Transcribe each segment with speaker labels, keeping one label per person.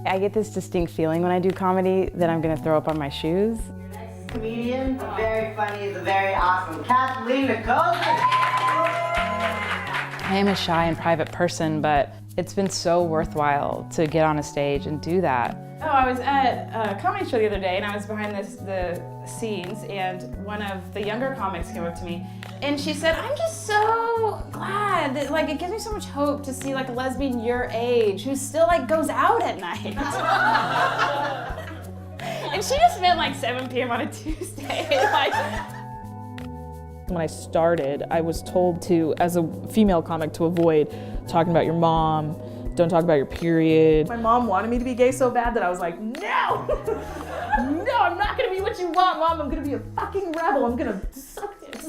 Speaker 1: I get this distinct feeling when I do comedy that I'm gonna throw up on my shoes.
Speaker 2: Your next comedian, the very funny, the very awesome Kathleen Nicosi.
Speaker 1: I am a shy and private person, but it's been so worthwhile to get on a stage and do that.
Speaker 3: Oh, I was at a comedy show the other day and I was behind the scenes and one of the younger comics came up to me and she said, I'm just so glad that like it gives me so much hope to see like a lesbian your age who still like goes out at night. And she just meant like 7 p.m. on a Tuesday.
Speaker 4: When I started, I was told to, as a female comic, to avoid talking about your mom, don't talk about your period.
Speaker 3: My mom wanted me to be gay so bad that I was like, no! No, I'm not gonna be what you want, Mom. I'm gonna be a fucking rebel. I'm gonna suck this.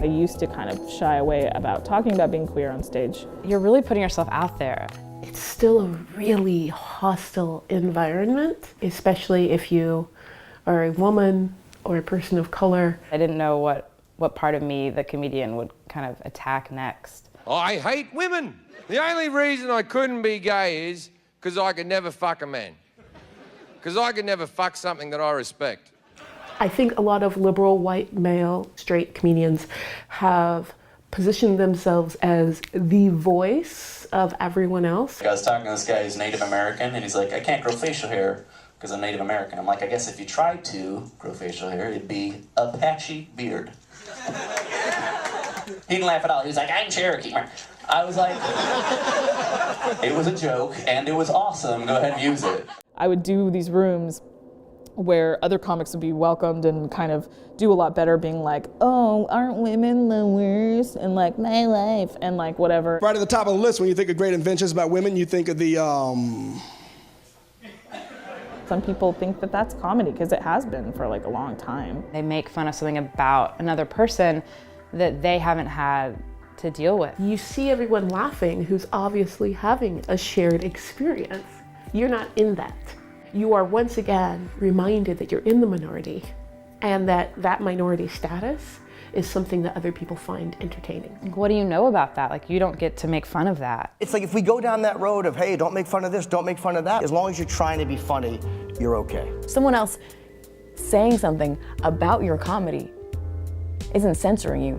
Speaker 4: I used to kind of shy away about talking about being queer on stage.
Speaker 1: You're really putting yourself out there.
Speaker 5: It's still a really hostile environment, especially if you are a woman or a person of color.
Speaker 1: I didn't know what part of me the comedian would kind of attack next.
Speaker 6: I hate women. The only reason I couldn't be gay is because I could never fuck a man. Because I could never fuck something that I respect.
Speaker 5: I think a lot of liberal, white, male, straight comedians have positioned themselves as the voice of everyone else.
Speaker 7: I was talking to this guy who's Native American, and he's like, I can't grow facial hair because I'm Native American. I'm like, I guess if you tried to grow facial hair, it'd be a patchy beard. He didn't laugh at all. He was like, I'm Cherokee. I was like, it was a joke, and it was awesome. Go ahead and use it.
Speaker 4: I would do these rooms where other comics would be welcomed and kind of do a lot better being like, oh, aren't women the worst? And like, my life, and like whatever.
Speaker 8: Right at the top of the list, when you think of great inventions about women, you think of the,
Speaker 4: Some people think that that's comedy because it has been for like a long time.
Speaker 1: They make fun of something about another person that they haven't had to deal with.
Speaker 5: You see everyone laughing who's obviously having a shared experience. You're not in that. You are once again reminded that you're in the minority and that minority status is something that other people find entertaining.
Speaker 1: What do you know about that? Like, you don't get to make fun of that.
Speaker 9: It's like if we go down that road of, hey, don't make fun of this, don't make fun of that, as long as you're trying to be funny, you're okay.
Speaker 10: Someone else saying something about your comedy isn't censoring you.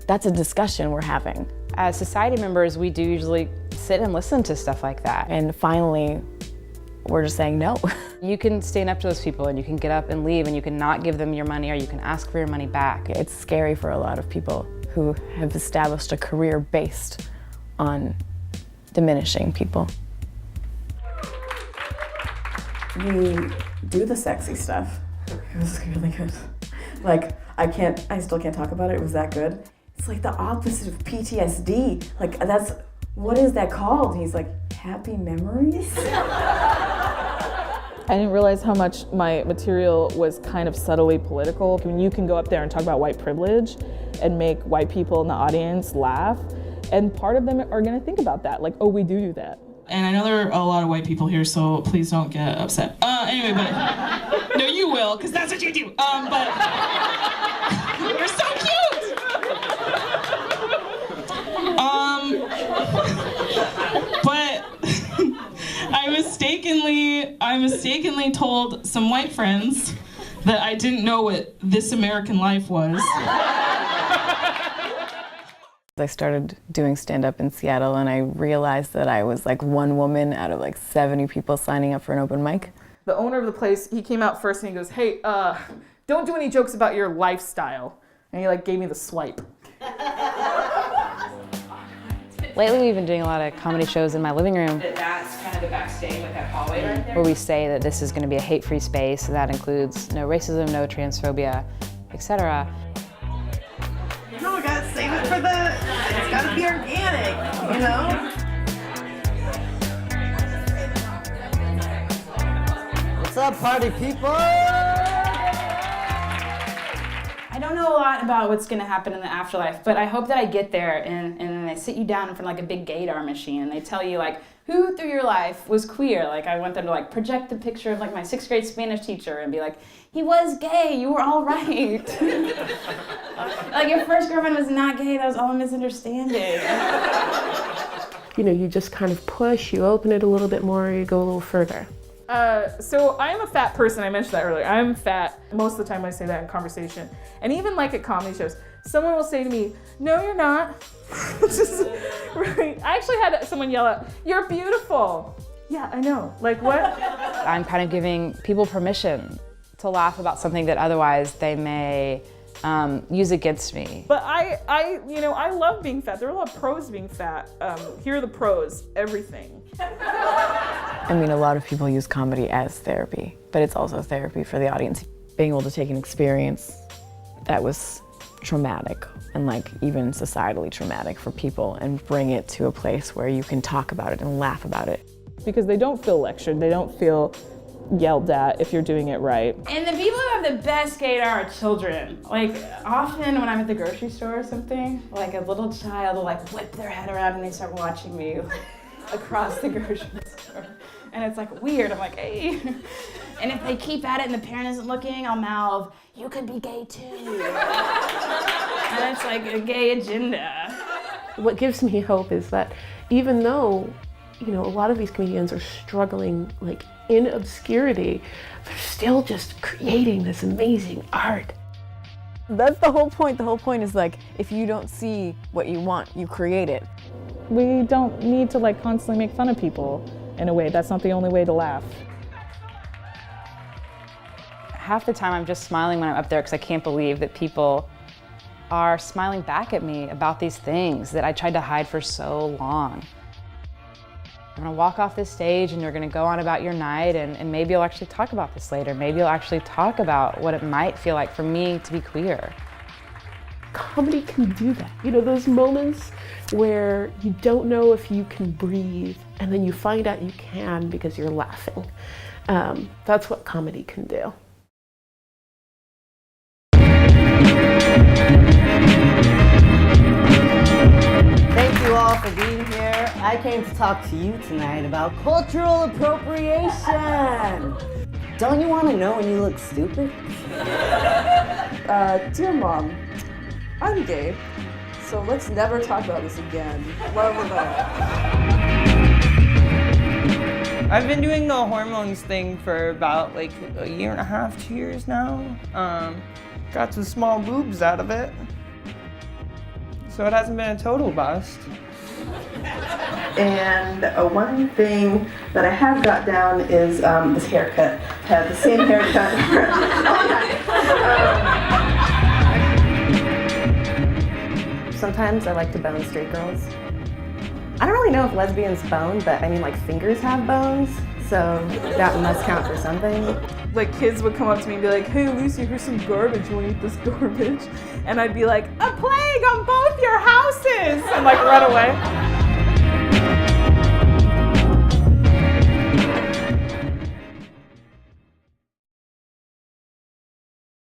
Speaker 10: That's a discussion we're having.
Speaker 1: As society members, we do usually sit and listen to stuff like that.
Speaker 10: And finally, we're just saying no.
Speaker 1: You can stand up to those people and you can get up and leave and you can not give them your money or you can ask for your money back.
Speaker 10: It's scary for a lot of people who have established a career based on diminishing people.
Speaker 11: We do the sexy stuff. It was really good. Like, I still can't talk about it. It was that good. It's like the opposite of PTSD. Like, what is that called? And he's like, happy memories?
Speaker 4: I didn't realize how much my material was kind of subtly political. When you can go up there and talk about white privilege and make white people in the audience laugh, and part of them are gonna think about that, like, oh, we do that.
Speaker 12: And I know there are a lot of white people here, so please don't get upset. Anyway, but no, you will, because that's what you do. But you're so cute. But I mistakenly told some white friends that I didn't know what This American Life was.
Speaker 10: I started doing stand-up in Seattle and I realized that I was like one woman out of like 70 people signing up for an open mic.
Speaker 3: The owner of the place, he came out first and he goes, hey, don't do any jokes about your lifestyle. And he like gave me the swipe.
Speaker 1: Lately, we've been doing a lot of comedy shows in my living room.
Speaker 3: That's kind of the backstage, like that hallway right there.
Speaker 1: Where we say that this is going to be a hate-free space. That includes no racism, no transphobia, etc.
Speaker 2: No, we gotta save it for it's gotta be organic, you know?
Speaker 9: What's up, party people?
Speaker 3: I don't know a lot about what's gonna happen in the afterlife, but I hope that I get there and they sit you down in front of like a big gaydar machine and they tell you like, who through your life was queer? Like, I want them to like project the picture of like my 6th grade Spanish teacher and be like, he was gay, you were all right. Like, your first girlfriend was not gay, that was all a misunderstanding.
Speaker 5: You know, you just kind of push, you open it a little bit more, you go a little further.
Speaker 4: So I am a fat person, I mentioned that earlier. I'm fat. Most of the time I say that in conversation. And even like at comedy shows, someone will say to me, no, you're not. Just, right? I actually had someone yell out, you're beautiful. Yeah, I know. Like, what?
Speaker 1: I'm kind of giving people permission to laugh about something that otherwise they may use against me.
Speaker 4: But I love being fat. There are a lot of pros to being fat. Here are the pros, everything.
Speaker 10: I mean, a lot of people use comedy as therapy, but it's also therapy for the audience. Being able to take an experience that was traumatic and like even societally traumatic for people and bring it to a place where you can talk about it and laugh about it.
Speaker 4: Because they don't feel lectured, they don't feel yelled at if you're doing it right.
Speaker 3: And the people who have the best gaydar are children. Like, often when I'm at the grocery store or something, like a little child will like whip their head around and they start watching me across the grocery store. And it's like weird, I'm like, hey. And if they keep at it and the parent isn't looking, I'll mouth, you could be gay too. And it's like a gay agenda.
Speaker 5: What gives me hope is that even though, you know, a lot of these comedians are struggling like in obscurity, they're still just creating this amazing art.
Speaker 10: That's the whole point. The whole point is like, if you don't see what you want, you create it.
Speaker 4: We don't need to like constantly make fun of people in a way. That's not the only way to laugh.
Speaker 1: Half the time I'm just smiling when I'm up there because I can't believe that people are smiling back at me about these things that I tried to hide for so long. I'm gonna walk off this stage and you're gonna go on about your night and maybe you'll actually talk about this later. Maybe you'll actually talk about what it might feel like for me to be queer.
Speaker 5: Comedy can do that. You know, those moments where you don't know if you can breathe and then you find out you can because you're laughing. That's what comedy can do.
Speaker 13: Thank you all for being here. I came to talk to you tonight about cultural appropriation. Don't you want to know when you look stupid?
Speaker 14: Dear Mom, I'm gay, so let's never talk about this again. Love of that.
Speaker 15: I've been doing the hormones thing for about like a year and a half, 2 years now. Got some small boobs out of it. So it hasn't been a total bust.
Speaker 2: And one thing that I have got down is this haircut. I have the same haircut all night.
Speaker 16: Sometimes I like to bone straight girls. I don't really know if lesbians bone, but I mean like fingers have bones, so that must count for something.
Speaker 4: Like kids would come up to me and be like, hey Lucy, here's some garbage, you wanna eat this garbage? And I'd be like, a plague on both your houses! And like run away.